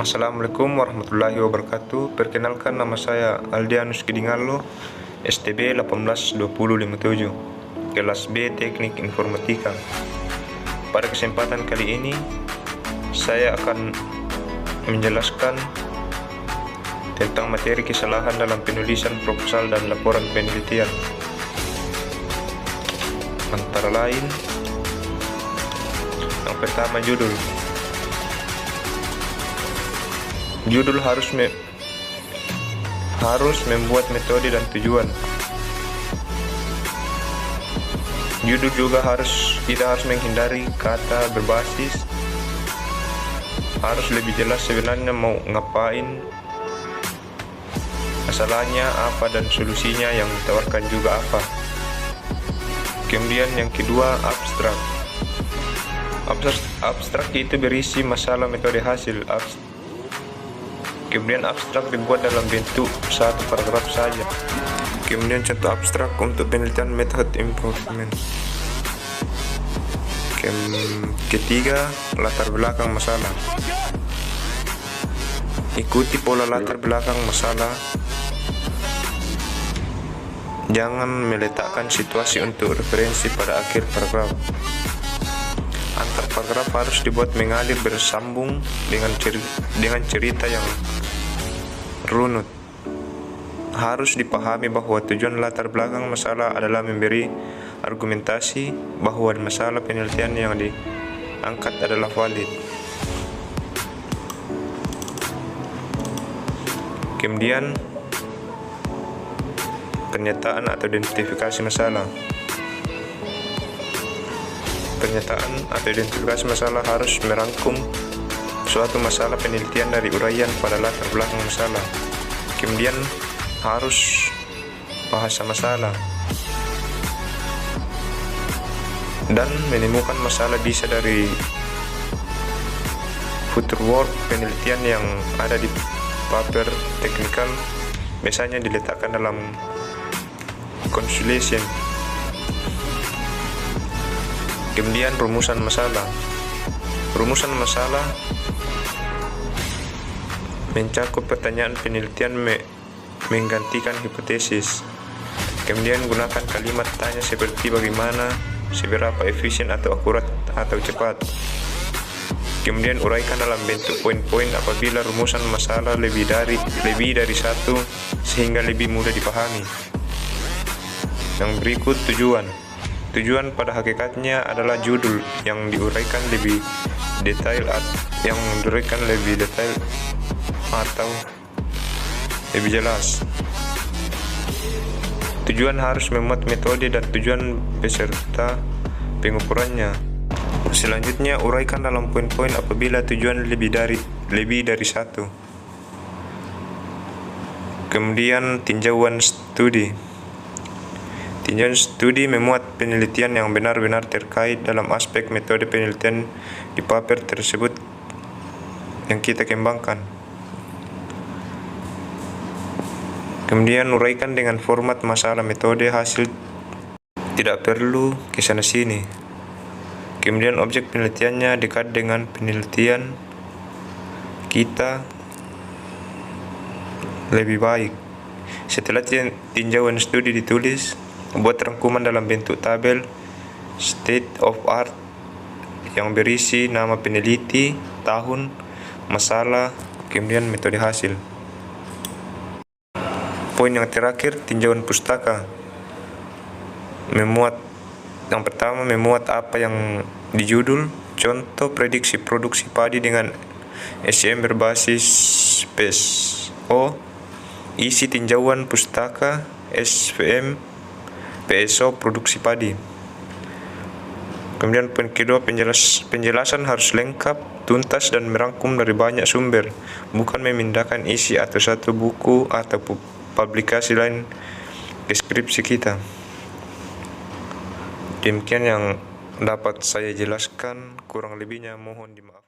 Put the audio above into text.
Assalamualaikum warahmatullahi wabarakatuh. Perkenalkan, nama saya Aldianus Kidingallo, STB 182057, kelas B Teknik Informatika. Pada kesempatan kali ini saya akan menjelaskan tentang materi kesalahan dalam penulisan proposal dan laporan penelitian. Antara lain, yang pertama, Judul harus membuat metode dan tujuan. Judul juga kita harus menghindari kata berbasis. Harus lebih jelas sebenarnya mau ngapain, masalahnya apa, dan solusinya yang ditawarkan juga apa. Kemudian yang kedua, abstrak. Abstrak itu berisi masalah, metode, hasil. Kemudian abstrak dibuat dalam bentuk satu paragraf saja. Kemudian contoh abstrak untuk penelitian method improvement. Ketiga, latar belakang masalah. Ikuti pola latar belakang masalah. Jangan meletakkan situasi untuk referensi pada akhir paragraf. Antar paragraf harus dibuat mengalir bersambung dengan cerita yang runut. Harus dipahami bahwa tujuan latar belakang masalah adalah memberi argumentasi bahwa masalah penelitian yang diangkat adalah valid. Kemudian pernyataan atau identifikasi masalah. Pernyataan atau identifikasi masalah harus merangkum suatu masalah penelitian dari uraian pada latar belakang masalah. Kemudian harus bahasa masalah, dan menemukan masalah bisa dari future work penelitian yang ada di paper teknikal, biasanya diletakkan dalam consultation. Kemudian rumusan masalah. Rumusan masalah mencakup pertanyaan penelitian menggantikan hipotesis. Kemudian gunakan kalimat tanya seperti bagaimana, seberapa efisien atau akurat atau cepat. Kemudian uraikan dalam bentuk poin-poin apabila rumusan masalah lebih dari satu sehingga lebih mudah dipahami. Yang berikut, tujuan. Tujuan pada hakikatnya adalah judul yang diuraikan lebih detail atau lebih jelas. Tujuan harus memuat metode dan tujuan beserta pengukurannya. Selanjutnya, uraikan dalam poin-poin apabila tujuan lebih dari satu. Kemudian tinjauan studi. Tinjauan studi memuat penelitian yang benar-benar terkait dalam aspek metode penelitian di paper tersebut yang kita kembangkan. Kemudian uraikan dengan format masalah, metode, hasil, tidak perlu kesana sini. Kemudian objek penelitiannya dekat dengan penelitian kita lebih baik. Setelah tinjauan studi ditulis, buat rangkuman dalam bentuk tabel state of art yang berisi nama peneliti, tahun, masalah, kemudian metode, hasil. Poin yang terakhir, tinjauan pustaka. Yang pertama, memuat apa yang di judul. Contoh prediksi produksi padi dengan SCM berbasis PSO. Isi tinjauan pustaka SVM PSO produksi padi. Kemudian poin kedua, penjelasan harus lengkap, tuntas, dan merangkum dari banyak sumber, bukan memindahkan isi atau satu buku atau publikasi lain ke skripsi kita. Demikian yang dapat saya jelaskan, kurang lebihnya mohon dimaafkan.